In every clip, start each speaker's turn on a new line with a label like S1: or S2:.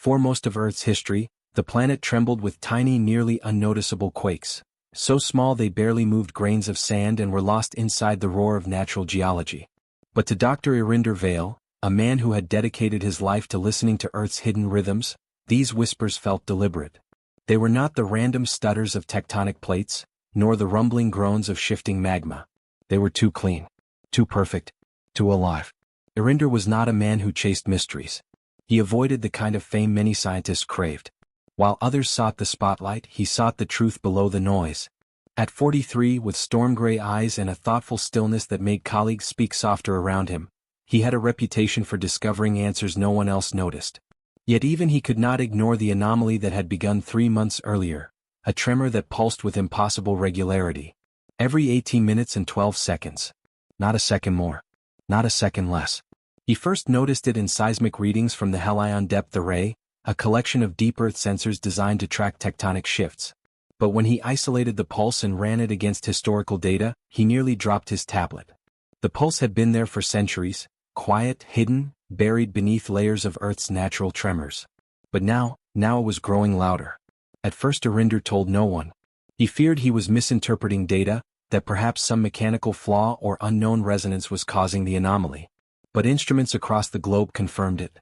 S1: For most of Earth's history, the planet trembled with tiny, nearly unnoticeable quakes, so small they barely moved grains of sand and were lost inside the roar of natural geology. But to Dr. Irinder Vale, a man who had dedicated his life to listening to Earth's hidden rhythms, these whispers felt deliberate. They were not the random stutters of tectonic plates, nor the rumbling groans of shifting magma. They were too clean, too perfect, too alive. Irinder was not a man who chased mysteries. He avoided the kind of fame many scientists craved. While others sought the spotlight, he sought the truth below the noise. At 43, with storm-gray eyes and a thoughtful stillness that made colleagues speak softer around him, he had a reputation for discovering answers no one else noticed. Yet even he could not ignore the anomaly that had begun 3 months earlier, a tremor that pulsed with impossible regularity. Every 18 minutes and 12 seconds. Not a second more. Not a second less. He first noticed it in seismic readings from the Helion Depth Array, a collection of deep Earth sensors designed to track tectonic shifts. But when he isolated the pulse and ran it against historical data, he nearly dropped his tablet. The pulse had been there for centuries, quiet, hidden, buried beneath layers of Earth's natural tremors. But now it was growing louder. At first Irinder told no one. He feared he was misinterpreting data, that perhaps some mechanical flaw or unknown resonance was causing the anomaly. But instruments across the globe confirmed it.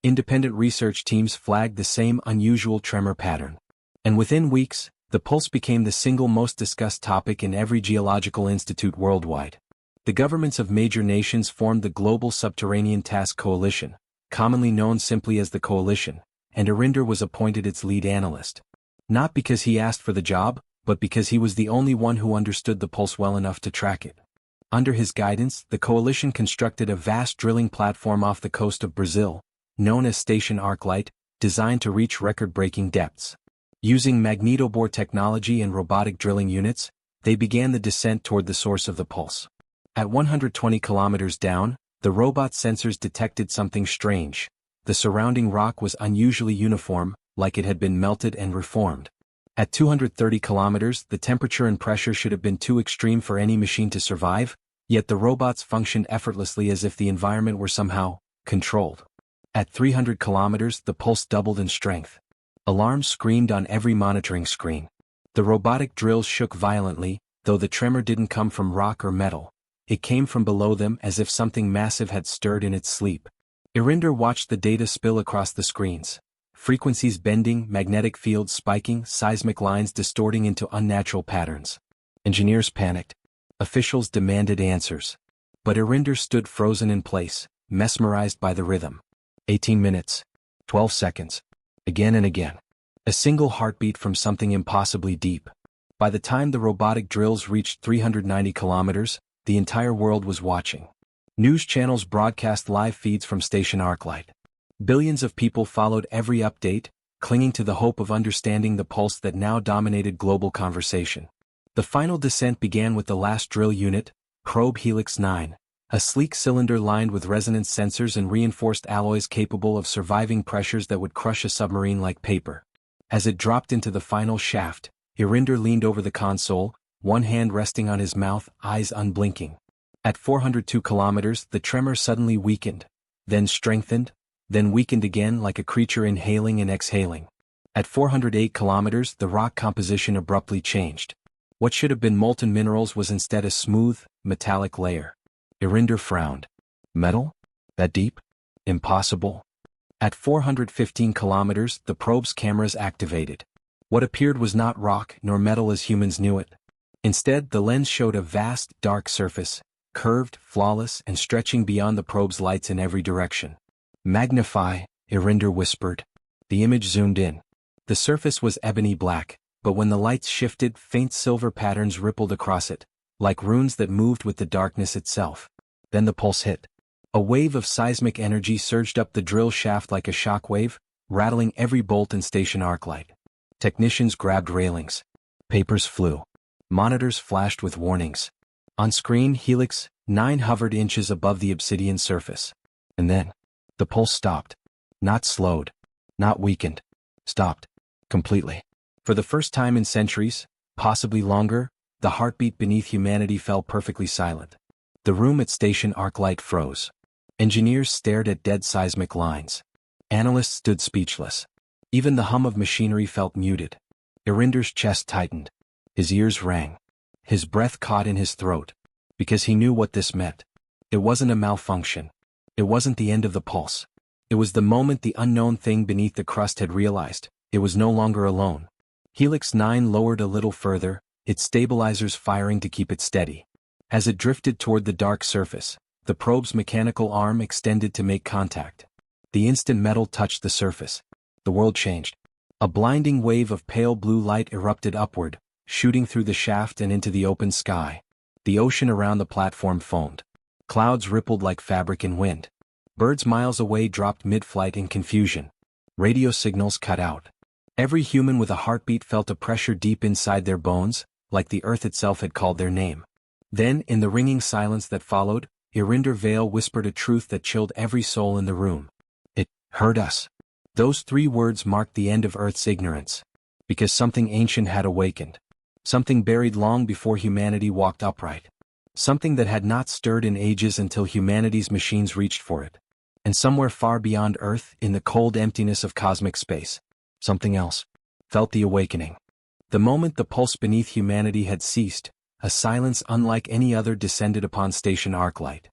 S1: Independent research teams flagged the same unusual tremor pattern. And within weeks, the pulse became the single most discussed topic in every geological institute worldwide. The governments of major nations formed the Global Subterranean Task Coalition, commonly known simply as the Coalition, and Irinder was appointed its lead analyst. Not because he asked for the job, but because he was the only one who understood the pulse well enough to track it. Under his guidance, the coalition constructed a vast drilling platform off the coast of Brazil, known as Station Arclight, designed to reach record-breaking depths. Using magnetobore technology and robotic drilling units, they began the descent toward the source of the pulse. At 120 kilometers down, the robot sensors detected something strange. The surrounding rock was unusually uniform, like it had been melted and reformed. At 230 kilometers, the temperature and pressure should have been too extreme for any machine to survive, yet the robots functioned effortlessly as if the environment were somehow controlled. At 300 kilometers, the pulse doubled in strength. Alarms screamed on every monitoring screen. The robotic drills shook violently, though the tremor didn't come from rock or metal. It came from below them as if something massive had stirred in its sleep. Irinder watched the data spill across the screens. Frequencies bending, magnetic fields spiking, seismic lines distorting into unnatural patterns. Engineers panicked. Officials demanded answers. But Irinder stood frozen in place, mesmerized by the rhythm. 18 minutes. 12 seconds. Again and again. A single heartbeat from something impossibly deep. By the time the robotic drills reached 390 kilometers, the entire world was watching. News channels broadcast live feeds from Station Arclight. Billions of people followed every update, clinging to the hope of understanding the pulse that now dominated global conversation. The final descent began with the last drill unit, Probe Helix 9, a sleek cylinder lined with resonance sensors and reinforced alloys capable of surviving pressures that would crush a submarine like paper. As it dropped into the final shaft, Irinder leaned over the console, one hand resting on his mouth, eyes unblinking. At 402 kilometers, the tremor suddenly weakened, then strengthened, then weakened again like a creature inhaling and exhaling. At 408 kilometers, the rock composition abruptly changed. What should have been molten minerals was instead a smooth, metallic layer. Irinder frowned. Metal? That deep? Impossible. At 415 kilometers, the probe's cameras activated. What appeared was not rock nor metal as humans knew it. Instead, the lens showed a vast, dark surface, curved, flawless, and stretching beyond the probe's lights in every direction. Magnify, Irinder whispered. The image zoomed in. The surface was ebony black, but when the lights shifted, faint silver patterns rippled across it, like runes that moved with the darkness itself. Then the pulse hit. A wave of seismic energy surged up the drill shaft like a shockwave, rattling every bolt in Station Arclight. Technicians grabbed railings. Papers flew. Monitors flashed with warnings. On screen, Helix 9 hovered inches above the obsidian surface. And then, the pulse stopped. Not slowed. Not weakened. Stopped. Completely. For the first time in centuries, possibly longer, the heartbeat beneath humanity fell perfectly silent. The room at Station Arclight froze. Engineers stared at dead seismic lines. Analysts stood speechless. Even the hum of machinery felt muted. Irinder's chest tightened. His ears rang. His breath caught in his throat. Because he knew what this meant. It wasn't a malfunction. It wasn't the end of the pulse. It was the moment the unknown thing beneath the crust had realized it was no longer alone. Helix 9 lowered a little further, its stabilizers firing to keep it steady. As it drifted toward the dark surface, the probe's mechanical arm extended to make contact. The instant metal touched the surface, the world changed. A blinding wave of pale blue light erupted upward, shooting through the shaft and into the open sky. The ocean around the platform foamed. Clouds rippled like fabric in wind. Birds miles away dropped mid-flight in confusion. Radio signals cut out. Every human with a heartbeat felt a pressure deep inside their bones, like the earth itself had called their name. Then, in the ringing silence that followed, Irinder Vale whispered a truth that chilled every soul in the room. It heard us. Those 3 words marked the end of Earth's ignorance. Because something ancient had awakened. Something buried long before humanity walked upright. Something that had not stirred in ages until humanity's machines reached for it. And somewhere far beyond Earth, in the cold emptiness of cosmic space, something else felt the awakening. The moment the pulse beneath humanity had ceased, a silence unlike any other descended upon Station Arclight.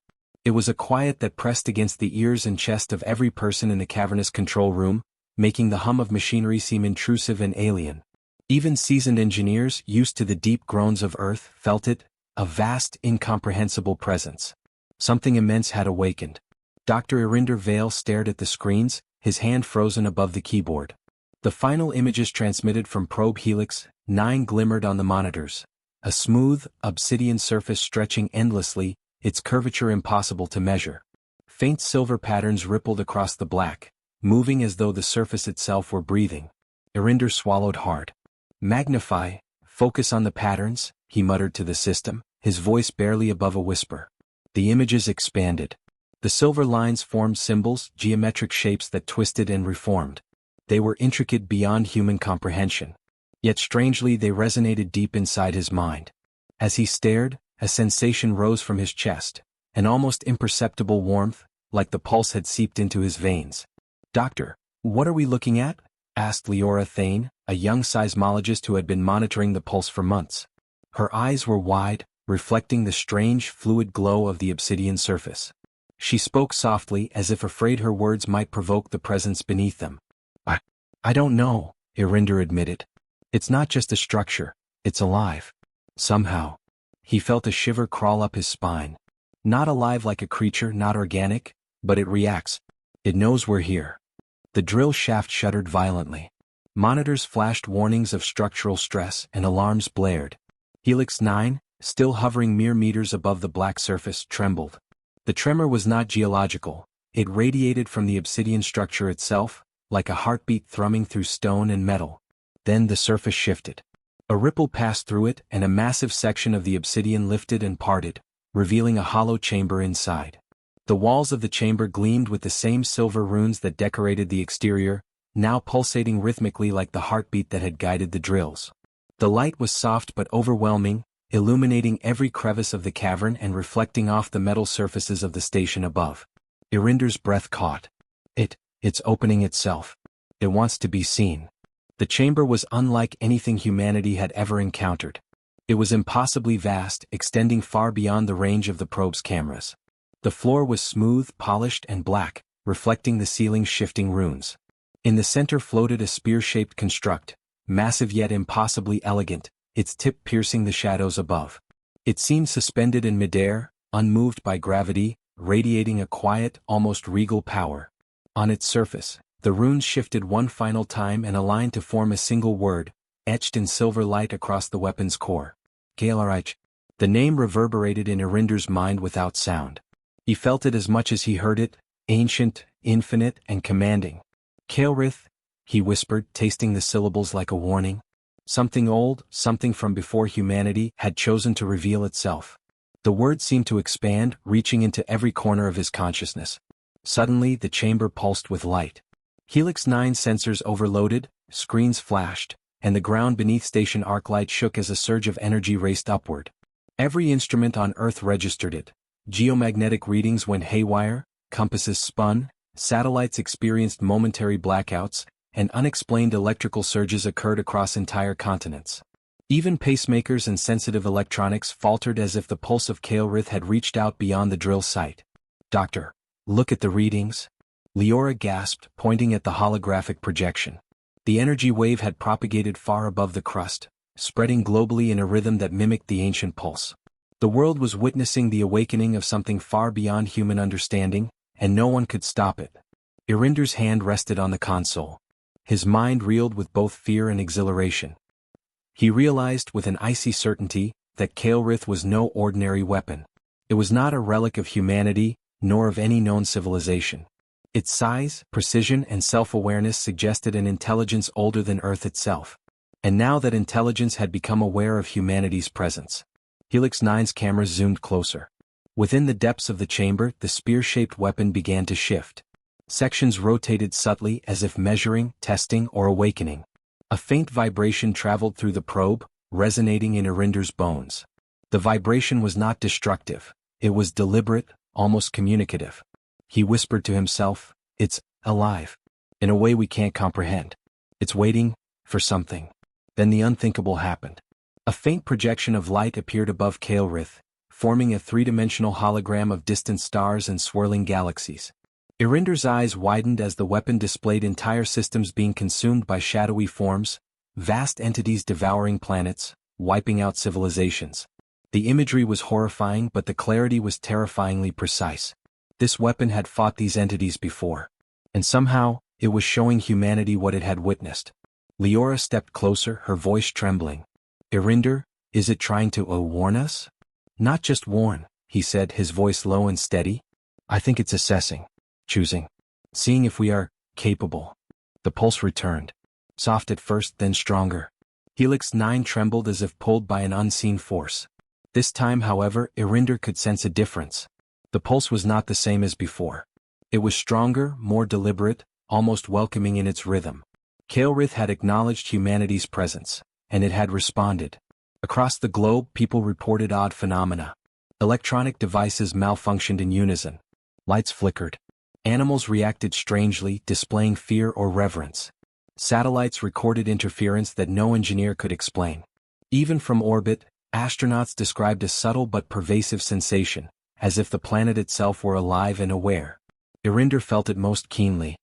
S1: It was a quiet that pressed against the ears and chest of every person in the cavernous control room, making the hum of machinery seem intrusive and alien. Even seasoned engineers, used to the deep groans of Earth, felt it, a vast, incomprehensible presence. Something immense had awakened. Dr. Irinder Vale stared at the screens, his hand frozen above the keyboard. The final images transmitted from probe Helix 9 glimmered on the monitors. A smooth, obsidian surface stretching endlessly, its curvature impossible to measure. Faint silver patterns rippled across the black, moving as though the surface itself were breathing. Irinder swallowed hard. Magnify, focus on the patterns, he muttered to the system, his voice barely above a whisper. The images expanded. The silver lines formed symbols, geometric shapes that twisted and reformed. They were intricate beyond human comprehension. Yet strangely they resonated deep inside his mind. As he stared, a sensation rose from his chest, an almost imperceptible warmth, like the pulse had seeped into his veins. "Doctor, what are we looking at?" asked Leora Thane, a young seismologist who had been monitoring the pulse for months. Her eyes were wide, reflecting the strange, fluid glow of the obsidian surface. She spoke softly as if afraid her words might provoke the presence beneath them. I don't know," Irinder admitted. "It's not just a structure, it's alive. Somehow." He felt a shiver crawl up his spine. Not alive like a creature, not organic, but it reacts. It knows we're here. The drill shaft shuddered violently. Monitors flashed warnings of structural stress and alarms blared. Helix 9, still hovering mere meters above the black surface, trembled. The tremor was not geological. It radiated from the obsidian structure itself, like a heartbeat thrumming through stone and metal. Then the surface shifted. A ripple passed through it and a massive section of the obsidian lifted and parted, revealing a hollow chamber inside. The walls of the chamber gleamed with the same silver runes that decorated the exterior, now pulsating rhythmically like the heartbeat that had guided the drills. The light was soft but overwhelming, illuminating every crevice of the cavern and reflecting off the metal surfaces of the station above. Irinder's breath caught. It's opening itself. It wants to be seen. The chamber was unlike anything humanity had ever encountered. It was impossibly vast, extending far beyond the range of the probe's cameras. The floor was smooth, polished, and black, reflecting the ceiling's shifting runes. In the center floated a spear-shaped construct, massive yet impossibly elegant, its tip piercing the shadows above. It seemed suspended in midair, unmoved by gravity, radiating a quiet, almost regal power. On its surface, the runes shifted one final time and aligned to form a single word, etched in silver light across the weapon's core. Galarich. The name reverberated in Irinder's mind without sound. He felt it as much as he heard it, ancient, infinite, and commanding. Kaelrith, he whispered, tasting the syllables like a warning. Something old, something from before humanity, had chosen to reveal itself. The word seemed to expand, reaching into every corner of his consciousness. Suddenly the chamber pulsed with light. Helix 9 sensors overloaded, screens flashed, and the ground beneath Station Arclight shook as a surge of energy raced upward. Every instrument on Earth registered it. Geomagnetic readings went haywire, compasses spun, satellites experienced momentary blackouts, and unexplained electrical surges occurred across entire continents. Even pacemakers and sensitive electronics faltered as if the pulse of Kael'rith had reached out beyond the drill site. "Doctor, look at the readings," Leora gasped, pointing at the holographic projection. The energy wave had propagated far above the crust, spreading globally in a rhythm that mimicked the ancient pulse. The world was witnessing the awakening of something far beyond human understanding, and no one could stop it. Irinder's hand rested on the console. His mind reeled with both fear and exhilaration. He realized with an icy certainty that Kael'rith was no ordinary weapon. It was not a relic of humanity, nor of any known civilization. Its size, precision, and self-awareness suggested an intelligence older than Earth itself. And now that intelligence had become aware of humanity's presence, Helix 9's cameras zoomed closer. Within the depths of the chamber, the spear-shaped weapon began to shift. Sections rotated subtly as if measuring, testing, or awakening. A faint vibration traveled through the probe, resonating in Irinder's bones. The vibration was not destructive. It was deliberate, almost communicative. He whispered to himself, "It's alive. In a way we can't comprehend. It's waiting for something." Then the unthinkable happened. A faint projection of light appeared above Kael'rith, forming a three-dimensional hologram of distant stars and swirling galaxies. Irinder's eyes widened as the weapon displayed entire systems being consumed by shadowy forms, vast entities devouring planets, wiping out civilizations. The imagery was horrifying, but the clarity was terrifyingly precise. This weapon had fought these entities before. And somehow, it was showing humanity what it had witnessed. Leora stepped closer, her voice trembling. "Irinder, is it trying to warn us?" "Not just warn," he said, his voice low and steady. "I think it's assessing. Choosing. Seeing if we are capable." The pulse returned. Soft at first, then stronger. Helix 9 trembled as if pulled by an unseen force. This time, however, Irinder could sense a difference. The pulse was not the same as before. It was stronger, more deliberate, almost welcoming in its rhythm. Kael'rith had acknowledged humanity's presence, and it had responded. Across the globe, people reported odd phenomena. Electronic devices malfunctioned in unison. Lights flickered. Animals reacted strangely, displaying fear or reverence. Satellites recorded interference that no engineer could explain. Even from orbit, astronauts described a subtle but pervasive sensation, as if the planet itself were alive and aware. Irinder felt it most keenly.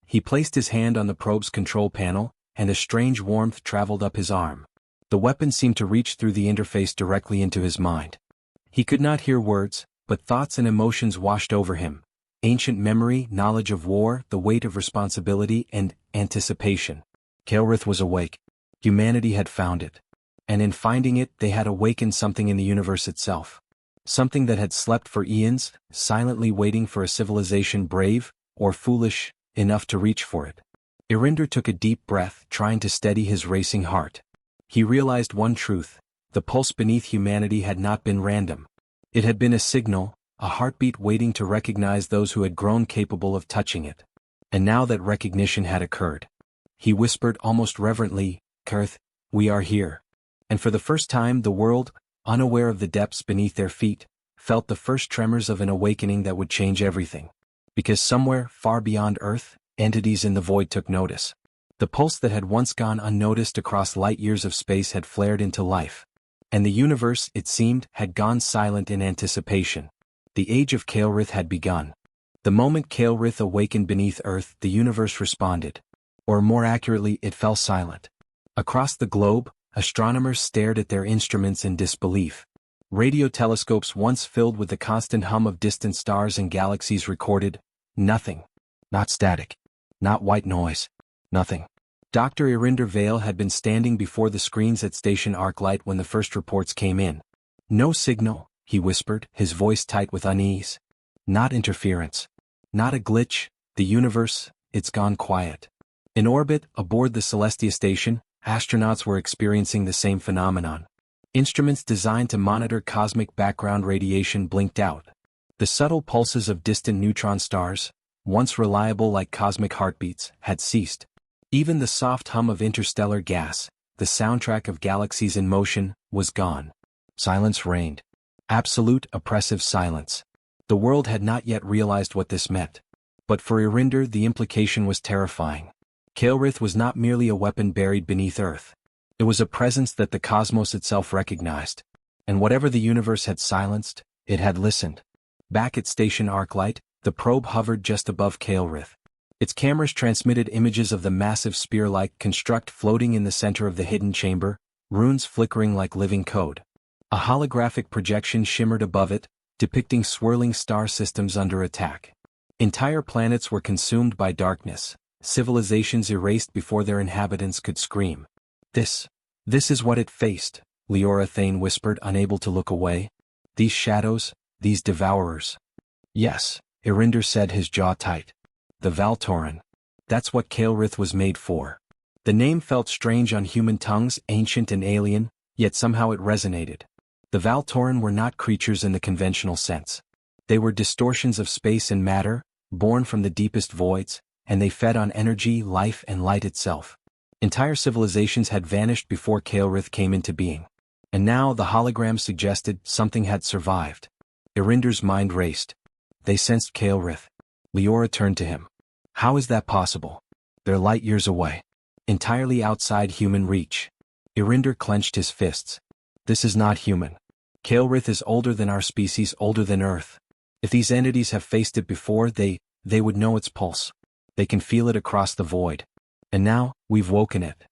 S1: He placed his hand on the probe's control panel, and a strange warmth traveled up his arm. The weapon seemed to reach through the interface directly into his mind. He could not hear words, but thoughts and emotions washed over him. Ancient memory, knowledge of war, the weight of responsibility, and anticipation. Kael'rith was awake. Humanity had found it. And in finding it, they had awakened something in the universe itself. Something that had slept for eons, silently waiting for a civilization brave, or foolish, enough to reach for it. Irinder took a deep breath, trying to steady his racing heart. He realized one truth: the pulse beneath humanity had not been random. It had been a signal, a heartbeat waiting to recognize those who had grown capable of touching it. And now that recognition had occurred, he whispered almost reverently, "Kael'rith, we are here." And for the first time the world, unaware of the depths beneath their feet, felt the first tremors of an awakening that would change everything. Because somewhere, far beyond Earth, entities in the void took notice. The pulse that had once gone unnoticed across light years of space had flared into life. And the universe, it seemed, had gone silent in anticipation. The age of Kael'rith had begun. The moment Kael'rith awakened beneath Earth, the universe responded. Or more accurately, it fell silent. Across the globe, astronomers stared at their instruments in disbelief. Radio telescopes once filled with the constant hum of distant stars and galaxies recorded nothing. Not static. Not white noise. Nothing. Dr. Irinder Vale had been standing before the screens at Station Arclight when the first reports came in. "No signal," he whispered, his voice tight with unease. "Not interference. Not a glitch. The universe, it's gone quiet." In orbit, aboard the Celestia station, astronauts were experiencing the same phenomenon. Instruments designed to monitor cosmic background radiation blinked out. The subtle pulses of distant neutron stars, once reliable like cosmic heartbeats, had ceased. Even the soft hum of interstellar gas, the soundtrack of galaxies in motion, was gone. Silence reigned. Absolute, oppressive silence. The world had not yet realized what this meant. But for Irinder the implication was terrifying. Kael'rith was not merely a weapon buried beneath Earth. It was a presence that the cosmos itself recognized. And whatever the universe had silenced, it had listened. Back at Station Arclight, the probe hovered just above Kael'rith. Its cameras transmitted images of the massive spear-like construct floating in the center of the hidden chamber, runes flickering like living code. A holographic projection shimmered above it, depicting swirling star systems under attack. Entire planets were consumed by darkness, civilizations erased before their inhabitants could scream. This is what it faced, Leora Thane whispered, unable to look away. These shadows, these devourers. Yes, Irinder said, his jaw tight. The Valtoran. That's what Kael'rith was made for. The name felt strange on human tongues, ancient and alien, yet somehow it resonated. The Valtoran were not creatures in the conventional sense. They were distortions of space and matter, born from the deepest voids, and they fed on energy, life, and light itself. Entire civilizations had vanished before Kael'rith came into being. And now the hologram suggested something had survived. Irinder's mind raced. They sensed Kael'rith. Leora turned to him. How is that possible? They're light years away. Entirely outside human reach. Irinder clenched his fists. This is not human. Kael'rith is older than our species, older than Earth. If these entities have faced it before, they would know its pulse. They can feel it across the void. And now, we've woken it.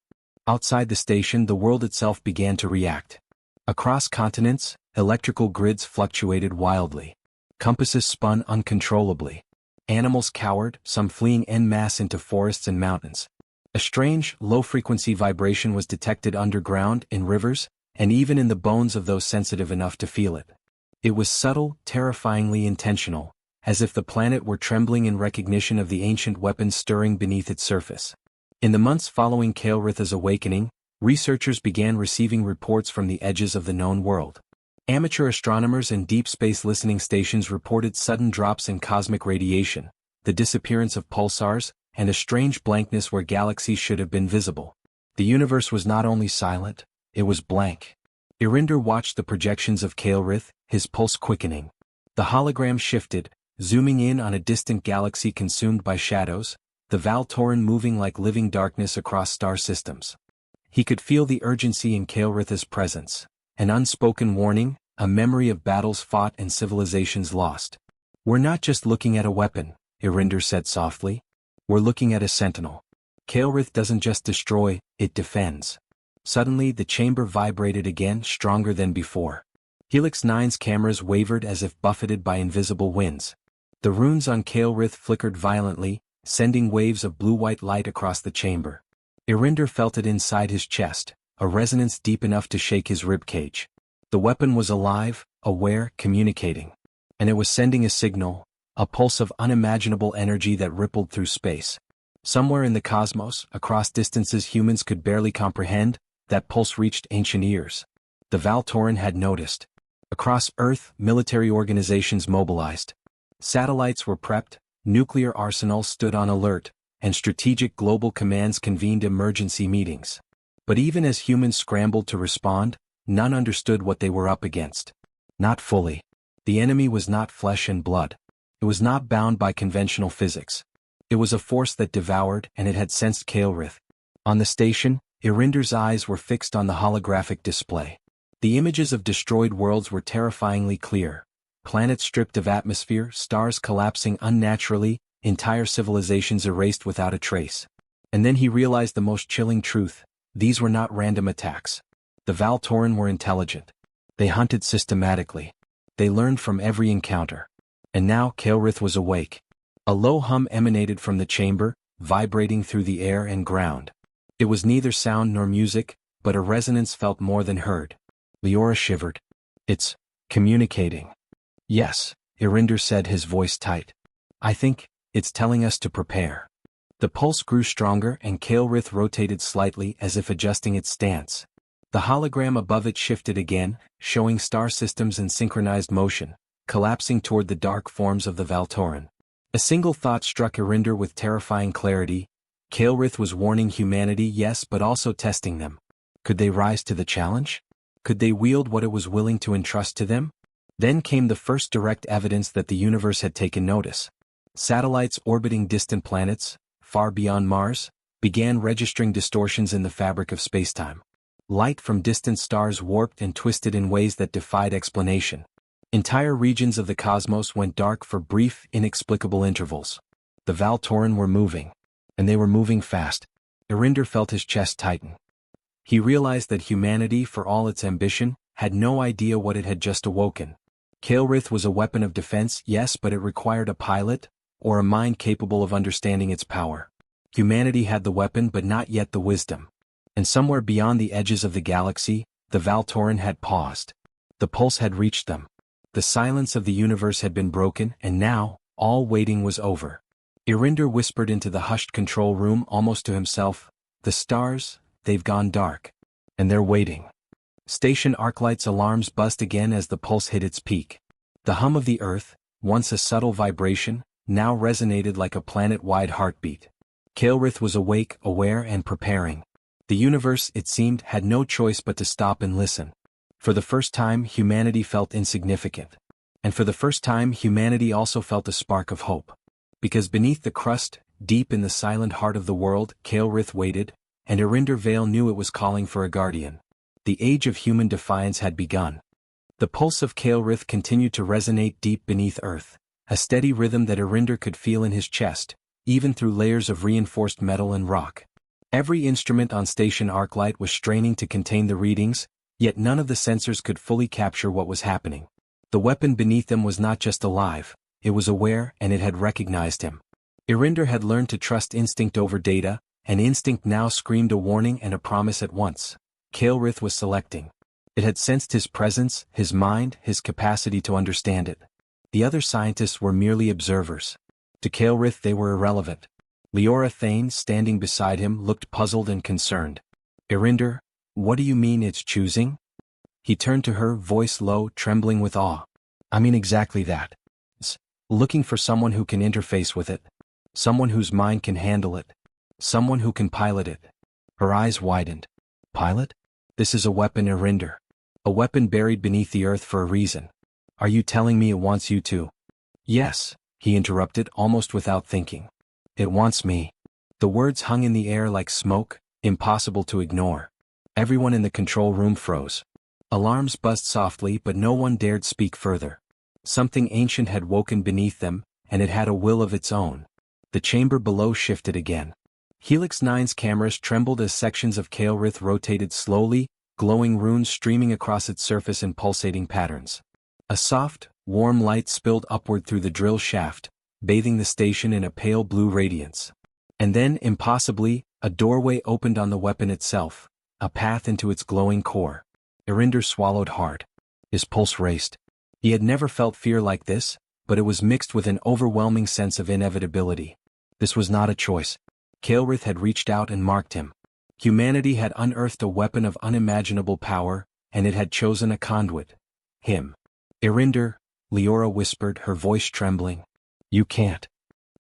S1: Outside the station, the world itself began to react. Across continents, electrical grids fluctuated wildly. Compasses spun uncontrollably. Animals cowered, some fleeing en masse into forests and mountains. A strange, low-frequency vibration was detected underground, in rivers, and even in the bones of those sensitive enough to feel it. It was subtle, terrifyingly intentional, as if the planet were trembling in recognition of the ancient weapons stirring beneath its surface. In the months following Kael'rith's awakening, researchers began receiving reports from the edges of the known world. Amateur astronomers and deep space listening stations reported sudden drops in cosmic radiation, the disappearance of pulsars, and a strange blankness where galaxies should have been visible. The universe was not only silent, it was blank. Irinder watched the projections of Kael'rith, his pulse quickening. The hologram shifted, zooming in on a distant galaxy consumed by shadows, the Valtoran moving like living darkness across star systems. He could feel the urgency in Kael'rith's presence, an unspoken warning, a memory of battles fought and civilizations lost. We're not just looking at a weapon, Irinder said softly. We're looking at a sentinel. Kael'rith doesn't just destroy, it defends. Suddenly the chamber vibrated again, stronger than before. Helix 9's cameras wavered as if buffeted by invisible winds. The runes on Kael'rith flickered violently, sending waves of blue-white light across the chamber. Irinder felt it inside his chest, a resonance deep enough to shake his ribcage. The weapon was alive, aware, communicating. And it was sending a signal, a pulse of unimaginable energy that rippled through space. Somewhere in the cosmos, across distances humans could barely comprehend, that pulse reached ancient ears. The Valtoran had noticed. Across Earth, military organizations mobilized. Satellites were prepped, nuclear arsenals stood on alert, and strategic global commands convened emergency meetings. But even as humans scrambled to respond, none understood what they were up against. Not fully. The enemy was not flesh and blood. It was not bound by conventional physics. It was a force that devoured, and it had sensed Kael'rith. On the station, Irinder's eyes were fixed on the holographic display. The images of destroyed worlds were terrifyingly clear. Planets stripped of atmosphere, stars collapsing unnaturally, entire civilizations erased without a trace. And then he realized the most chilling truth. These were not random attacks. The Valtoran were intelligent. They hunted systematically. They learned from every encounter. And now Kael'rith was awake. A low hum emanated from the chamber, vibrating through the air and ground. It was neither sound nor music, but a resonance felt more than heard. Leora shivered. It's communicating. Yes, Irinder said, his voice tight. I think it's telling us to prepare. The pulse grew stronger and Kael'rith rotated slightly as if adjusting its stance. The hologram above it shifted again, showing star systems in synchronized motion, collapsing toward the dark forms of the Valtoran. A single thought struck Irinder with terrifying clarity. Kael'rith was warning humanity, yes, but also testing them. Could they rise to the challenge? Could they wield what it was willing to entrust to them? Then came the first direct evidence that the universe had taken notice. Satellites orbiting distant planets, far beyond Mars, began registering distortions in the fabric of spacetime. Light from distant stars warped and twisted in ways that defied explanation. Entire regions of the cosmos went dark for brief, inexplicable intervals. The Valtoran were moving. And they were moving fast. Irinder felt his chest tighten. He realized that humanity, for all its ambition, had no idea what it had just awoken. Kael'rith was a weapon of defense, yes, but it required a pilot, or a mind capable of understanding its power. Humanity had the weapon but not yet the wisdom. And somewhere beyond the edges of the galaxy, the Valtoran had paused. The pulse had reached them. The silence of the universe had been broken, and now, all waiting was over. Irinder whispered into the hushed control room almost to himself, "The stars, they've gone dark. And they're waiting." Station Arclight's alarms buzzed again as the pulse hit its peak. The hum of the Earth, once a subtle vibration, now resonated like a planet-wide heartbeat. Kael'rith was awake, aware, and preparing. The universe, it seemed, had no choice but to stop and listen. For the first time, humanity felt insignificant. And for the first time, humanity also felt a spark of hope. Because beneath the crust, deep in the silent heart of the world, Kael'rith waited, and Irinder Vale knew it was calling for a guardian. The age of human defiance had begun. The pulse of Kael'rith continued to resonate deep beneath Earth, a steady rhythm that Irinder could feel in his chest, even through layers of reinforced metal and rock. Every instrument on Station Arclight was straining to contain the readings, yet none of the sensors could fully capture what was happening. The weapon beneath them was not just alive, it was aware, and it had recognized him. Irinder had learned to trust instinct over data, and instinct now screamed a warning and a promise at once. Kael'rith was selecting. It had sensed his presence, his mind, his capacity to understand it. The other scientists were merely observers. To Kael'rith they were irrelevant. Leora Thane, standing beside him, looked puzzled and concerned. "Irinder, what do you mean it's choosing?" He turned to her, voice low, trembling with awe. "I mean exactly that. Looking for someone who can interface with it. Someone whose mind can handle it. Someone who can pilot it." Her eyes widened. "Pilot? This is a weapon, Irinder. A weapon buried beneath the earth for a reason. Are you telling me it wants you to?" "Yes," he interrupted, almost without thinking. "It wants me." The words hung in the air like smoke, impossible to ignore. Everyone in the control room froze. Alarms buzzed softly, but no one dared speak further. Something ancient had woken beneath them, and it had a will of its own. The chamber below shifted again. Helix 9's cameras trembled as sections of Kael'rith rotated slowly, glowing runes streaming across its surface in pulsating patterns. A soft, warm light spilled upward through the drill shaft, bathing the station in a pale blue radiance. And then, impossibly, a doorway opened on the weapon itself, a path into its glowing core. Irinder swallowed hard. His pulse raced. He had never felt fear like this, but it was mixed with an overwhelming sense of inevitability. This was not a choice. Kael'rith had reached out and marked him. Humanity had unearthed a weapon of unimaginable power, and it had chosen a conduit. Him. "Irinder," Leora whispered, her voice trembling. "You can't."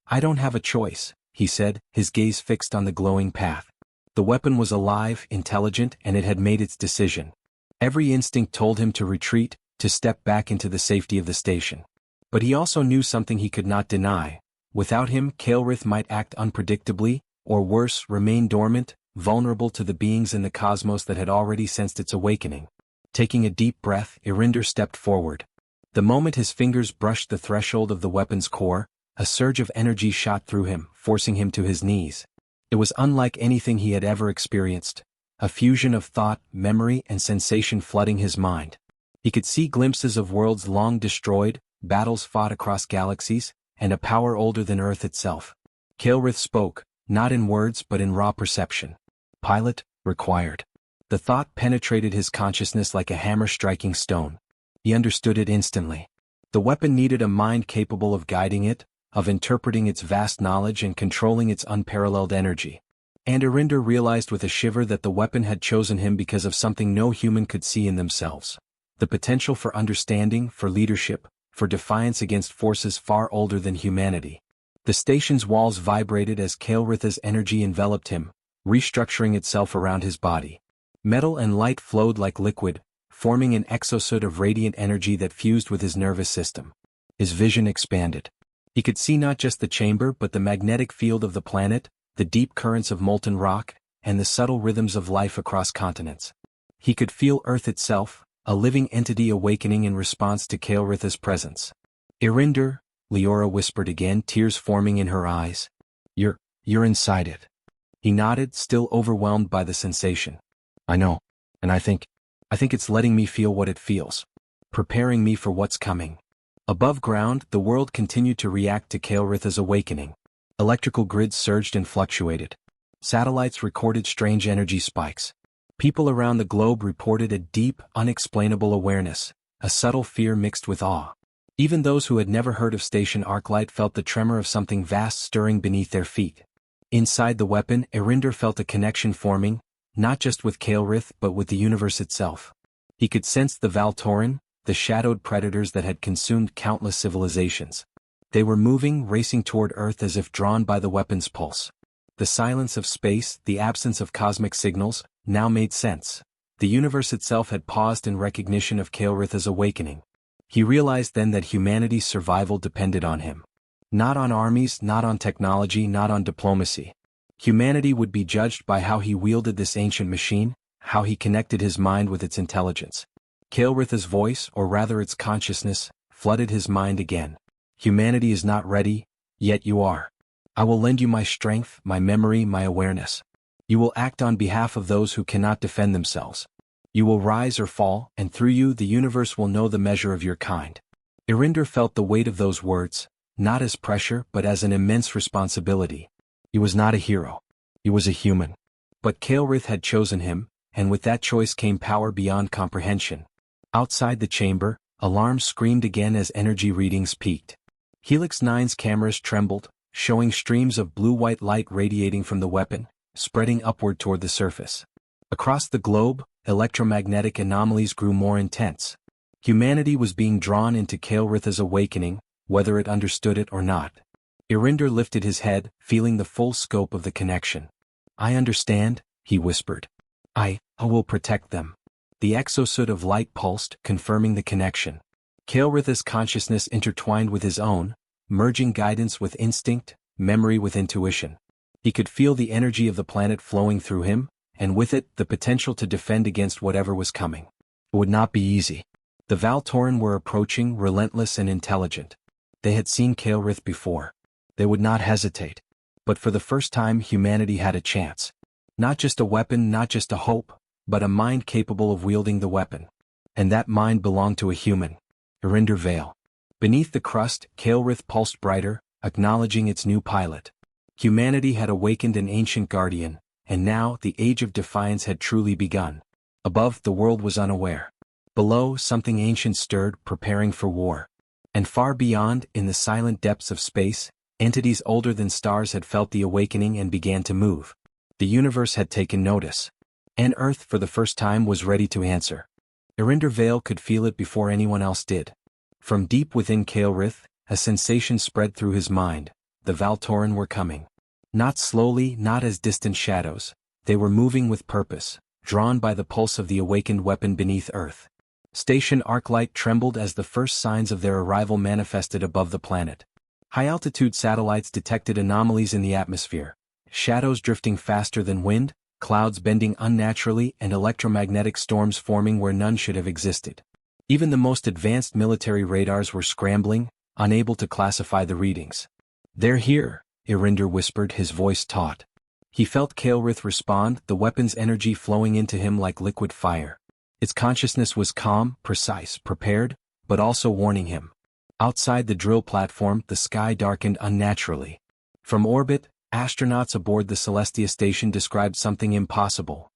S1: "I don't have a choice," he said, his gaze fixed on the glowing path. The weapon was alive, intelligent, and it had made its decision. Every instinct told him to retreat, to step back into the safety of the station. But he also knew something he could not deny. Without him, Kael'rith might act unpredictably, or worse, remain dormant, vulnerable to the beings in the cosmos that had already sensed its awakening. Taking a deep breath, Irinder stepped forward. The moment his fingers brushed the threshold of the weapon's core, a surge of energy shot through him, forcing him to his knees. It was unlike anything he had ever experienced. A fusion of thought, memory, and sensation flooding his mind. He could see glimpses of worlds long destroyed, battles fought across galaxies, and a power older than Earth itself. Kael'rith spoke, not in words but in raw perception. "Pilot, required." The thought penetrated his consciousness like a hammer striking stone. He understood it instantly. The weapon needed a mind capable of guiding it, of interpreting its vast knowledge and controlling its unparalleled energy. And Irinder realized with a shiver that the weapon had chosen him because of something no human could see in themselves. The potential for understanding, for leadership, for defiance against forces far older than humanity. The station's walls vibrated as Kael'rith's energy enveloped him, restructuring itself around his body. Metal and light flowed like liquid, forming an exosuit of radiant energy that fused with his nervous system. His vision expanded. He could see not just the chamber but the magnetic field of the planet, the deep currents of molten rock, and the subtle rhythms of life across continents. He could feel Earth itself, a living entity awakening in response to Kael'thas's presence. "Irinder," Leora whispered again, tears forming in her eyes. You're inside it." He nodded, still overwhelmed by the sensation. "I know. And I think it's letting me feel what it feels. Preparing me for what's coming." Above ground, the world continued to react to Kael'thas's awakening. Electrical grids surged and fluctuated. Satellites recorded strange energy spikes. People around the globe reported a deep, unexplainable awareness, a subtle fear mixed with awe. Even those who had never heard of Station Arclight felt the tremor of something vast stirring beneath their feet. Inside the weapon, Irinder felt a connection forming, not just with Kael'thas but with the universe itself. He could sense the Valtoran, the shadowed predators that had consumed countless civilizations. They were moving, racing toward Earth as if drawn by the weapon's pulse. The silence of space, the absence of cosmic signals, now made sense. The universe itself had paused in recognition of Kael'thas's awakening. He realized then that humanity's survival depended on him. Not on armies, not on technology, not on diplomacy. Humanity would be judged by how he wielded this ancient machine, how he connected his mind with its intelligence. Kael'thas's voice, or rather its consciousness, flooded his mind again. "Humanity is not ready, yet you are. I will lend you my strength, my memory, my awareness. You will act on behalf of those who cannot defend themselves. You will rise or fall, and through you the universe will know the measure of your kind." Irinder felt the weight of those words, not as pressure but as an immense responsibility. He was not a hero. He was a human. But Kael'thas had chosen him, and with that choice came power beyond comprehension. Outside the chamber, alarms screamed again as energy readings peaked. Helix 9's cameras trembled, showing streams of blue-white light radiating from the weapon, spreading upward toward the surface. Across the globe, electromagnetic anomalies grew more intense. Humanity was being drawn into Kael'thas's awakening, whether it understood it or not. Irinder lifted his head, feeling the full scope of the connection. "I understand," he whispered. I will protect them." The exosuit of light pulsed, confirming the connection. Kael'thas's consciousness intertwined with his own, merging guidance with instinct, memory with intuition. He could feel the energy of the planet flowing through him, and with it, the potential to defend against whatever was coming. It would not be easy. The Valtoran were approaching, relentless and intelligent. They had seen Kael'thas before. They would not hesitate. But for the first time humanity had a chance. Not just a weapon, not just a hope, but a mind capable of wielding the weapon. And that mind belonged to a human. Irinder Vale. Beneath the crust, Kael'thas pulsed brighter, acknowledging its new pilot. Humanity had awakened an ancient guardian, and now the age of defiance had truly begun. Above, the world was unaware. Below, something ancient stirred, preparing for war. And far beyond, in the silent depths of space, entities older than stars had felt the awakening and began to move. The universe had taken notice. And Earth, for the first time, was ready to answer. Irinder Vale could feel it before anyone else did. From deep within Kael'thas, a sensation spread through his mind. The Valtoran were coming. Not slowly, not as distant shadows. They were moving with purpose, drawn by the pulse of the awakened weapon beneath Earth. Station Arclight trembled as the first signs of their arrival manifested above the planet. High-altitude satellites detected anomalies in the atmosphere. Shadows drifting faster than wind, clouds bending unnaturally, and electromagnetic storms forming where none should have existed. Even the most advanced military radars were scrambling, unable to classify the readings. "They're here," Irinder whispered, his voice taut. He felt Kael'thas respond, the weapon's energy flowing into him like liquid fire. Its consciousness was calm, precise, prepared, but also warning him. Outside the drill platform, the sky darkened unnaturally. From orbit, astronauts aboard the Celestia station described something impossible.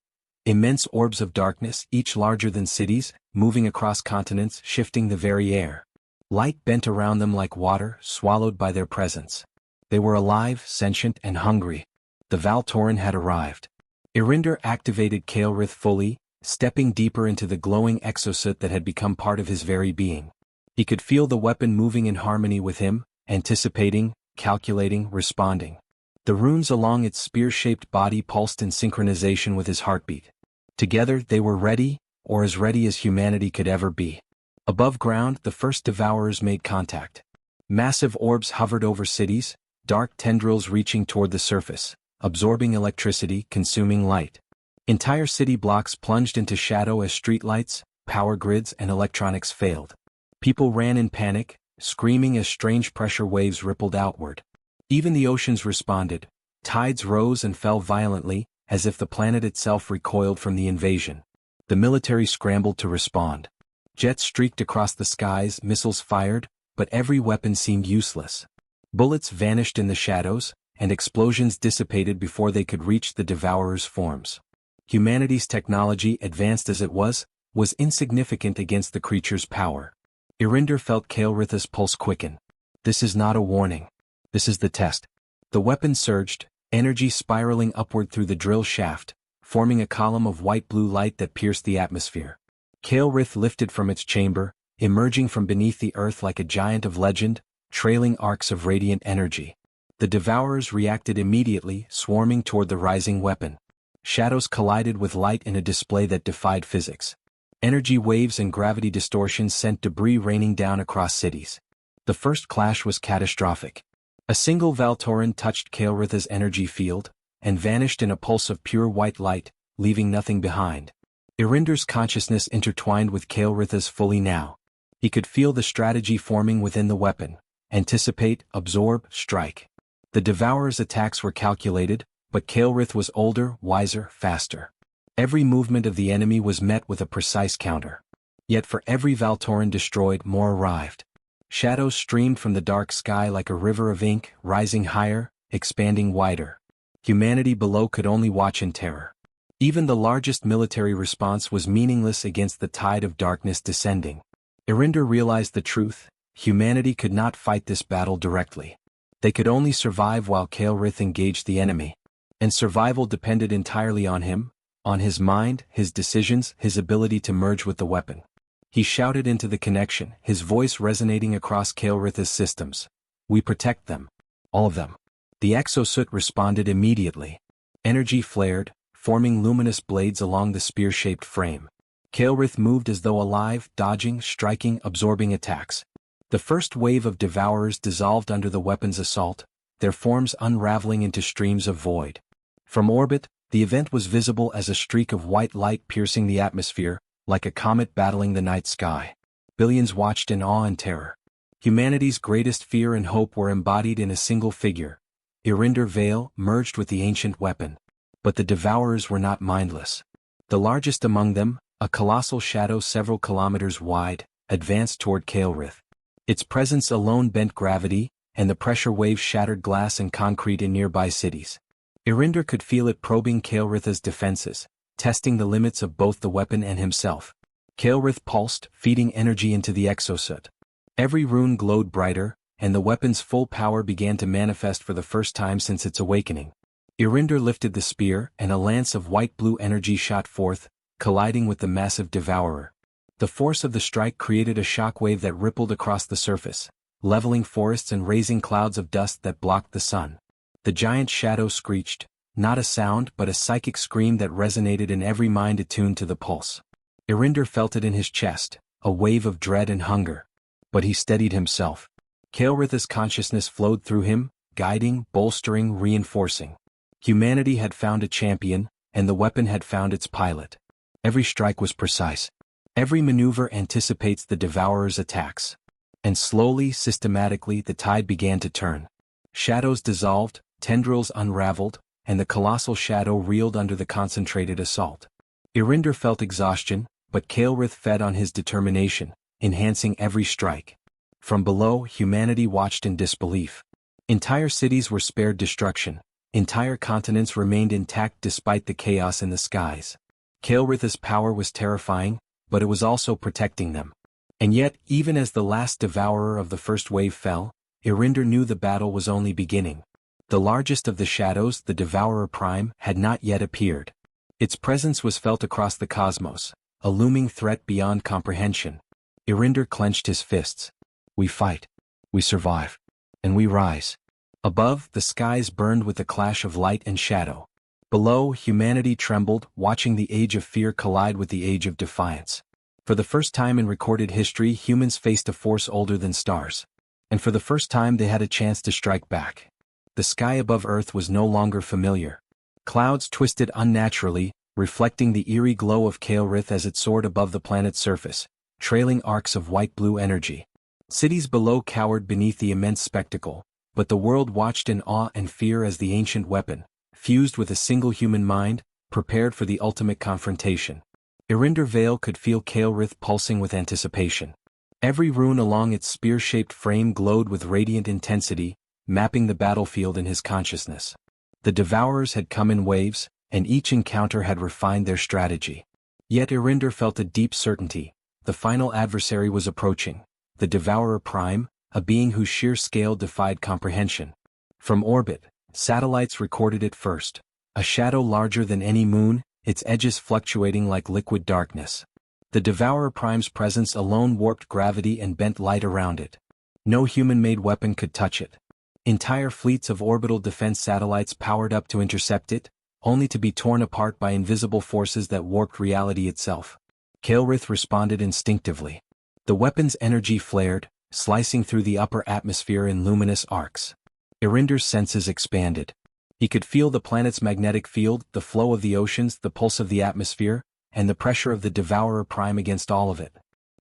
S1: Immense orbs of darkness, each larger than cities, moving across continents, shifting the very air. Light bent around them like water, swallowed by their presence. They were alive, sentient, and hungry. The Valtoran had arrived. Irinder activated Kael'thas fully, stepping deeper into the glowing exosuit that had become part of his very being. He could feel the weapon moving in harmony with him, anticipating, calculating, responding. The runes along its spear-shaped body pulsed in synchronization with his heartbeat. Together they were ready, or as ready as humanity could ever be. Above ground, the first devourers made contact. Massive orbs hovered over cities, dark tendrils reaching toward the surface, absorbing electricity, consuming light. Entire city blocks plunged into shadow as streetlights, power grids, and electronics failed. People ran in panic, screaming as strange pressure waves rippled outward. Even the oceans responded. Tides rose and fell violently, as if the planet itself recoiled from the invasion. The military scrambled to respond. Jets streaked across the skies, missiles fired, but every weapon seemed useless. Bullets vanished in the shadows, and explosions dissipated before they could reach the Devourer's forms. Humanity's technology, advanced as it was insignificant against the creature's power. Irinder felt Kael'thas's pulse quicken. This is not a warning. This is the test. The weapon surged, energy spiraling upward through the drill shaft, forming a column of white-blue light that pierced the atmosphere. Kael'thas lifted from its chamber, emerging from beneath the earth like a giant of legend, trailing arcs of radiant energy. The Devourers reacted immediately, swarming toward the rising weapon. Shadows collided with light in a display that defied physics. Energy waves and gravity distortions sent debris raining down across cities. The first clash was catastrophic. A single Valtoran touched Kael'thas's energy field, and vanished in a pulse of pure white light, leaving nothing behind. Irinder's consciousness intertwined with Kael'thas's fully now. He could feel the strategy forming within the weapon: anticipate, absorb, strike. The Devourer's attacks were calculated, but Kael'thas was older, wiser, faster. Every movement of the enemy was met with a precise counter. Yet for every Valtoran destroyed, more arrived. Shadows streamed from the dark sky like a river of ink, rising higher, expanding wider. Humanity below could only watch in terror. Even the largest military response was meaningless against the tide of darkness descending. Irinder realized the truth: humanity could not fight this battle directly. They could only survive while Kael'thas engaged the enemy. And survival depended entirely on him, on his mind, his decisions, his ability to merge with the weapon. He shouted into the connection, his voice resonating across Kael'thas's systems. We protect them. All of them. The exosuit responded immediately. Energy flared, forming luminous blades along the spear-shaped frame. Kael'thas moved as though alive, dodging, striking, absorbing attacks. The first wave of Devourers dissolved under the weapon's assault, their forms unraveling into streams of void. From orbit, the event was visible as a streak of white light piercing the atmosphere, like a comet battling the night sky. Billions watched in awe and terror. Humanity's greatest fear and hope were embodied in a single figure. Irinder Vale merged with the ancient weapon. But the Devourers were not mindless. The largest among them, a colossal shadow several kilometers wide, advanced toward Kael'thas. Its presence alone bent gravity, and the pressure waves shattered glass and concrete in nearby cities. Irinder could feel it probing Kael'thas's defenses, testing the limits of both the weapon and himself. Kael'thas pulsed, feeding energy into the exosuit. Every rune glowed brighter, and the weapon's full power began to manifest for the first time since its awakening. Irinder lifted the spear, and a lance of white-blue energy shot forth, colliding with the massive Devourer. The force of the strike created a shockwave that rippled across the surface, leveling forests and raising clouds of dust that blocked the sun. The giant shadow screeched, not a sound but a psychic scream that resonated in every mind attuned to the pulse. Irinder felt it in his chest, a wave of dread and hunger. But he steadied himself. Kael'thas's consciousness flowed through him, guiding, bolstering, reinforcing. Humanity had found a champion, and the weapon had found its pilot. Every strike was precise. Every maneuver anticipates the Devourer's attacks. And slowly, systematically, the tide began to turn. Shadows dissolved, tendrils unraveled, and the colossal shadow reeled under the concentrated assault. Irinder felt exhaustion, but Kael'thas fed on his determination, enhancing every strike. From below, humanity watched in disbelief. Entire cities were spared destruction. Entire continents remained intact despite the chaos in the skies. Kael'thas's power was terrifying, but it was also protecting them. And yet, even as the last Devourer of the first wave fell, Irinder knew the battle was only beginning. The largest of the shadows, the Devourer Prime, had not yet appeared. Its presence was felt across the cosmos, a looming threat beyond comprehension. Irinder clenched his fists. We fight. We survive. And we rise. Above, the skies burned with the clash of light and shadow. Below, humanity trembled, watching the age of fear collide with the age of defiance. For the first time in recorded history, humans faced a force older than stars. And for the first time they had a chance to strike back. The sky above Earth was no longer familiar. Clouds twisted unnaturally, reflecting the eerie glow of Kael'rith as it soared above the planet's surface, trailing arcs of white-blue energy. Cities below cowered beneath the immense spectacle, but the world watched in awe and fear as the ancient weapon, fused with a single human mind, prepared for the ultimate confrontation. Irinder Vale could feel Kael'rith pulsing with anticipation. Every rune along its spear-shaped frame glowed with radiant intensity, mapping the battlefield in his consciousness. The Devourers had come in waves, and each encounter had refined their strategy. Yet Irinder felt a deep certainty. The final adversary was approaching, the Devourer Prime, a being whose sheer scale defied comprehension. From orbit, satellites recorded it first, a shadow larger than any moon, its edges fluctuating like liquid darkness. The Devourer Prime's presence alone warped gravity and bent light around it. No human-made weapon could touch it. Entire fleets of orbital defense satellites powered up to intercept it, only to be torn apart by invisible forces that warped reality itself. Kael'rith responded instinctively. The weapon's energy flared, slicing through the upper atmosphere in luminous arcs. Irinder's senses expanded. He could feel the planet's magnetic field, the flow of the oceans, the pulse of the atmosphere, and the pressure of the Devourer Prime against all of it.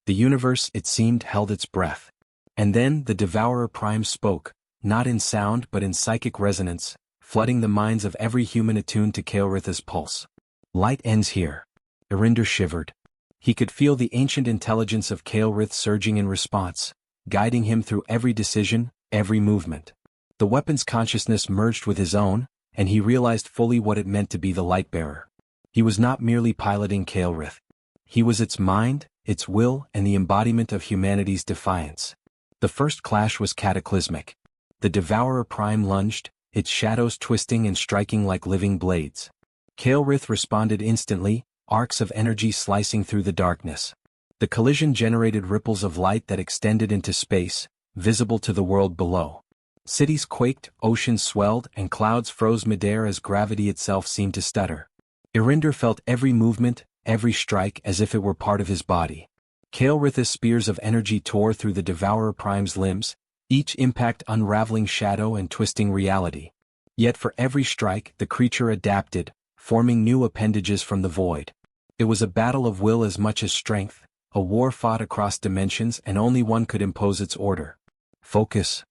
S1: The universe, it seemed, held its breath. And then the Devourer Prime spoke, not in sound but in psychic resonance, flooding the minds of every human attuned to Kael'rith's pulse. Light ends here. Irinder shivered. He could feel the ancient intelligence of Kael'rith surging in response, guiding him through every decision, every movement. The weapon's consciousness merged with his own, and he realized fully what it meant to be the Lightbearer. He was not merely piloting Kael'rith. He was its mind, its will, and the embodiment of humanity's defiance. The first clash was cataclysmic. The Devourer Prime lunged, its shadows twisting and striking like living blades. Kael'rith responded instantly, arcs of energy slicing through the darkness. The collision generated ripples of light that extended into space, visible to the world below. Cities quaked, oceans swelled, and clouds froze midair as gravity itself seemed to stutter. Irinder felt every movement, every strike as if it were part of his body. Kael'rith's spears of energy tore through the Devourer Prime's limbs, each impact unraveling shadow and twisting reality. Yet for every strike, the creature adapted, forming new appendages from the void. It was a battle of will as much as strength, a war fought across dimensions and only one could impose its order. Focus.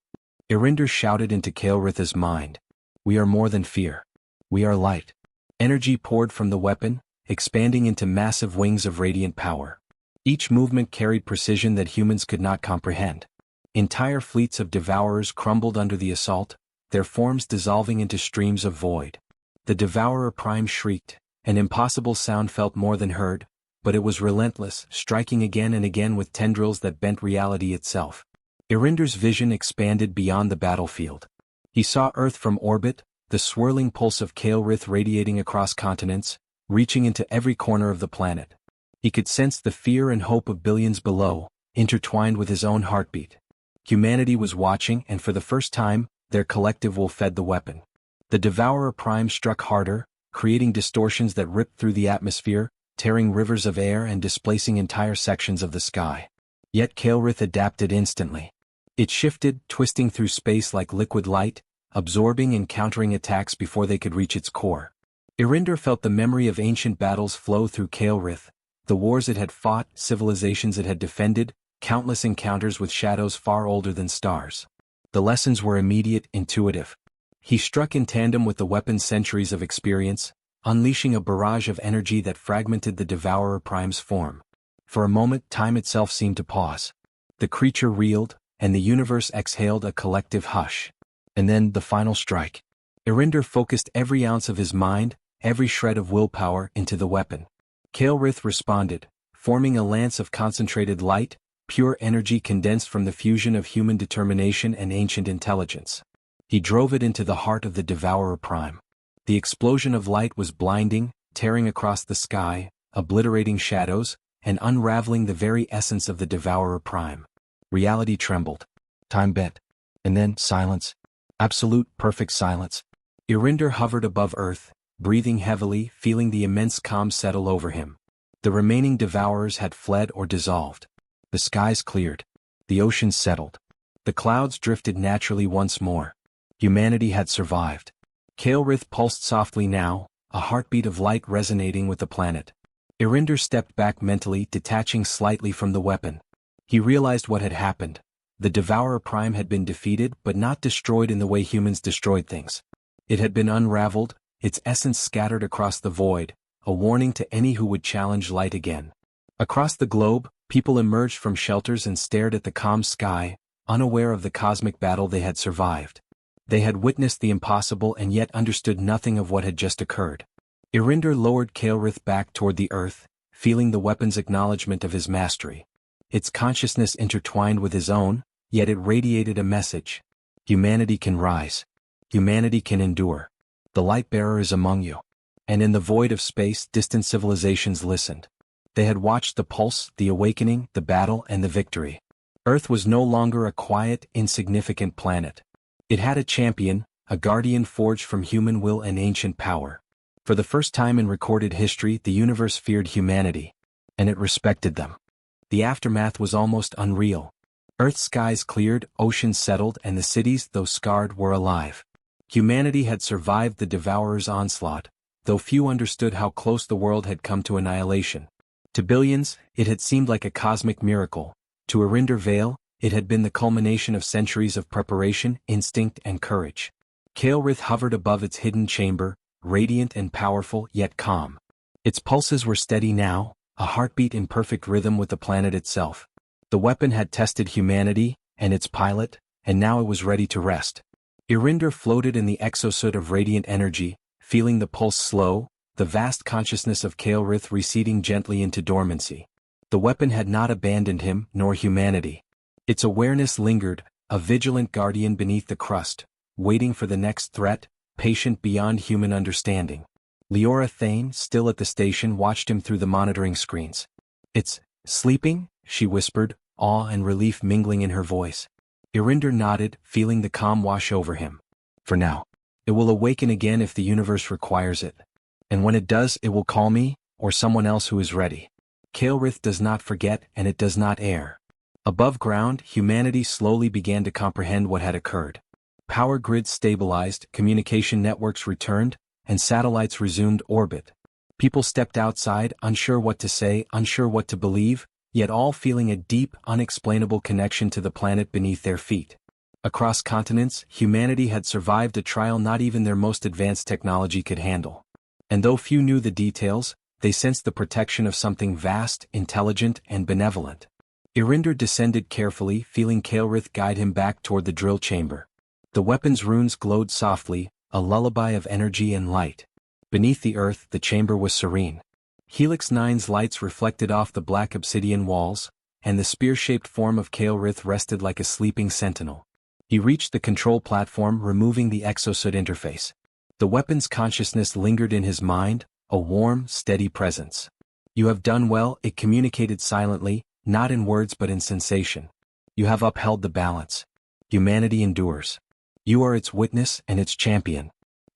S1: Irinder shouted into Kael'rith's mind. We are more than fear. We are light. Energy poured from the weapon, expanding into massive wings of radiant power. Each movement carried precision that humans could not comprehend. Entire fleets of Devourers crumbled under the assault, their forms dissolving into streams of void. The Devourer Prime shrieked, an impossible sound felt more than heard, but it was relentless, striking again and again with tendrils that bent reality itself. Irinder's vision expanded beyond the battlefield. He saw Earth from orbit, the swirling pulse of Kael'rith radiating across continents, reaching into every corner of the planet. He could sense the fear and hope of billions below, intertwined with his own heartbeat. Humanity was watching, and for the first time, their collective will fed the weapon. The Devourer Prime struck harder, creating distortions that ripped through the atmosphere, tearing rivers of air and displacing entire sections of the sky. Yet Kael'rith adapted instantly. It shifted, twisting through space like liquid light, absorbing and countering attacks before they could reach its core. Irinder felt the memory of ancient battles flow through Kael'rith, the wars it had fought, civilizations it had defended, countless encounters with shadows far older than stars. The lessons were immediate, intuitive. He struck in tandem with the weapon's centuries of experience, unleashing a barrage of energy that fragmented the Devourer Prime's form. For a moment, time itself seemed to pause. The creature reeled, and the universe exhaled a collective hush. And then, the final strike. Irinder focused every ounce of his mind, every shred of willpower, into the weapon. Kael'rith responded, forming a lance of concentrated light, pure energy condensed from the fusion of human determination and ancient intelligence. He drove it into the heart of the Devourer Prime. The explosion of light was blinding, tearing across the sky, obliterating shadows, and unraveling the very essence of the Devourer Prime. Reality trembled. Time bent. And then, silence. Absolute, perfect silence. Irinder hovered above Earth, breathing heavily, feeling the immense calm settle over him. The remaining Devourers had fled or dissolved. The skies cleared. The oceans settled. The clouds drifted naturally once more. Humanity had survived. Kael'rith pulsed softly now, a heartbeat of light resonating with the planet. Irinder stepped back mentally, detaching slightly from the weapon. He realized what had happened. The Devourer Prime had been defeated but not destroyed in the way humans destroyed things. It had been unraveled, its essence scattered across the void, a warning to any who would challenge light again. Across the globe, people emerged from shelters and stared at the calm sky, unaware of the cosmic battle they had survived. They had witnessed the impossible and yet understood nothing of what had just occurred. Irinder lowered Kael'rith back toward the earth, feeling the weapon's acknowledgement of his mastery. Its consciousness intertwined with his own, yet it radiated a message. Humanity can rise. Humanity can endure. The Light-Bearer is among you. And in the void of space, distant civilizations listened. They had watched the pulse, the awakening, the battle, and the victory. Earth was no longer a quiet, insignificant planet. It had a champion, a guardian forged from human will and ancient power. For the first time in recorded history, the universe feared humanity. And it respected them. The aftermath was almost unreal. Earth's skies cleared, oceans settled, and the cities, though scarred, were alive. Humanity had survived the Devourer's onslaught, though few understood how close the world had come to annihilation. To billions, it had seemed like a cosmic miracle. To Irinder Vale, it had been the culmination of centuries of preparation, instinct, and courage. Kael'rith hovered above its hidden chamber, radiant and powerful, yet calm. Its pulses were steady now, a heartbeat in perfect rhythm with the planet itself. The weapon had tested humanity, and its pilot, and now it was ready to rest. Irinder floated in the exosuit of radiant energy, feeling the pulse slow, the vast consciousness of Kael'rith receding gently into dormancy. The weapon had not abandoned him, nor humanity. Its awareness lingered, a vigilant guardian beneath the crust, waiting for the next threat, patient beyond human understanding. Leora Thane, still at the station, watched him through the monitoring screens. "It's sleeping?" she whispered, awe and relief mingling in her voice. Irinder nodded, feeling the calm wash over him. "For now. It will awaken again if the universe requires it. And when it does, it will call me, or someone else who is ready." Kael'rith does not forget, and it does not err. Above ground, humanity slowly began to comprehend what had occurred. Power grids stabilized, communication networks returned, and satellites resumed orbit. People stepped outside, unsure what to say, unsure what to believe, yet all feeling a deep, unexplainable connection to the planet beneath their feet. Across continents, humanity had survived a trial not even their most advanced technology could handle. And though few knew the details, they sensed the protection of something vast, intelligent, and benevolent. Irinder descended carefully, feeling Kael'rith guide him back toward the drill chamber. The weapon's runes glowed softly, a lullaby of energy and light. Beneath the earth, the chamber was serene. Helix 9's lights reflected off the black obsidian walls, and the spear-shaped form of Kael'rith rested like a sleeping sentinel. He reached the control platform, removing the exosuit interface. The weapon's consciousness lingered in his mind, a warm, steady presence. "You have done well," it communicated silently, not in words but in sensation. "You have upheld the balance. Humanity endures. You are its witness and its champion."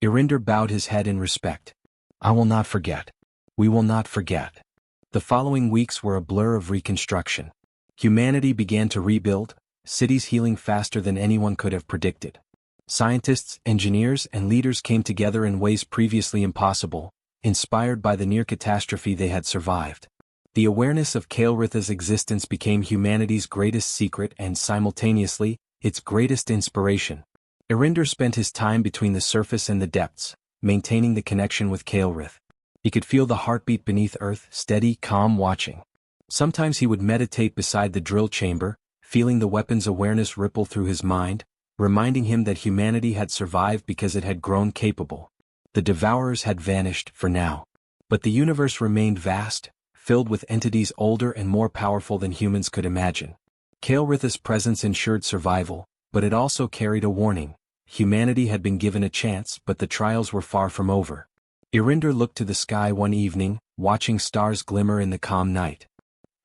S1: Irinder bowed his head in respect. "I will not forget. We will not forget." The following weeks were a blur of reconstruction. Humanity began to rebuild, cities healing faster than anyone could have predicted. Scientists, engineers, and leaders came together in ways previously impossible, inspired by the near catastrophe they had survived. The awareness of Kael'rith's existence became humanity's greatest secret and, simultaneously, its greatest inspiration. Irinder spent his time between the surface and the depths, maintaining the connection with Kael'rith. He could feel the heartbeat beneath earth, steady, calm, watching. Sometimes he would meditate beside the drill chamber, feeling the weapon's awareness ripple through his mind, reminding him that humanity had survived because it had grown capable. The Devourers had vanished, for now. But the universe remained vast, filled with entities older and more powerful than humans could imagine. Kael'rith's presence ensured survival, but it also carried a warning. Humanity had been given a chance, but the trials were far from over. Irinder looked to the sky one evening, watching stars glimmer in the calm night.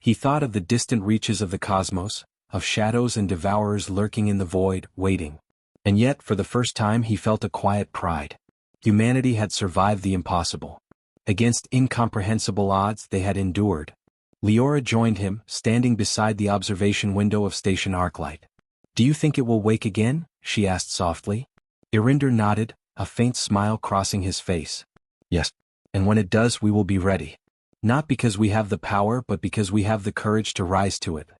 S1: He thought of the distant reaches of the cosmos, of shadows and devourers lurking in the void, waiting. And yet, for the first time, he felt a quiet pride. Humanity had survived the impossible. Against incomprehensible odds, they had endured. Leora joined him, standing beside the observation window of Station Arclight. "Do you think it will wake again?" she asked softly. Irinder nodded, a faint smile crossing his face. Yes. And when it does, we will be ready. Not because we have the power, but because we have the courage to rise to it.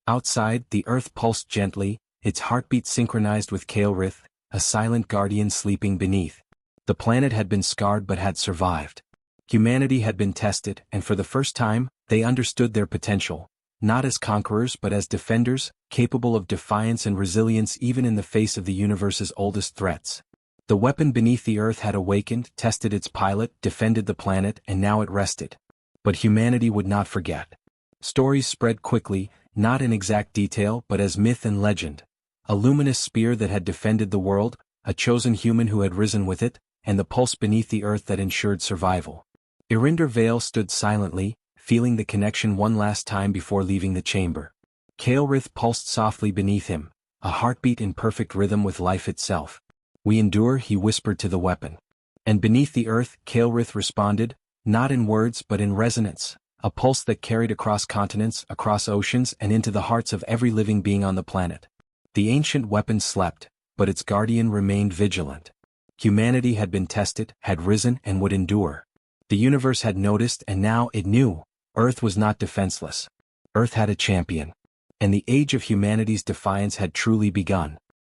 S1: Outside, the earth pulsed gently, its heartbeat synchronized with Kael'rith, a silent guardian sleeping beneath. The planet had been scarred but had survived. Humanity had been tested, and for the first time, they understood their potential, not as conquerors but as defenders, capable of defiance and resilience even in the face of the universe's oldest threats. The weapon beneath the earth had awakened, tested its pilot, defended the planet, and now it rested. But humanity would not forget. Stories spread quickly, not in exact detail but as myth and legend. A luminous spear that had defended the world, a chosen human who had risen with it, and the pulse beneath the earth that ensured survival. Irinder Vale stood silently, feeling the connection one last time before leaving the chamber. Kael'rith pulsed softly beneath him, a heartbeat in perfect rhythm with life itself. "We endure," he whispered to the weapon. And beneath the earth, Kael'rith responded, not in words but in resonance, a pulse that carried across continents, across oceans, and into the hearts of every living being on the planet. The ancient weapon slept, but its guardian remained vigilant. Humanity had been tested, had risen, and would endure. The universe had noticed, and now it knew. Earth was not defenseless. Earth had a champion. And the age of humanity's defiance had truly begun.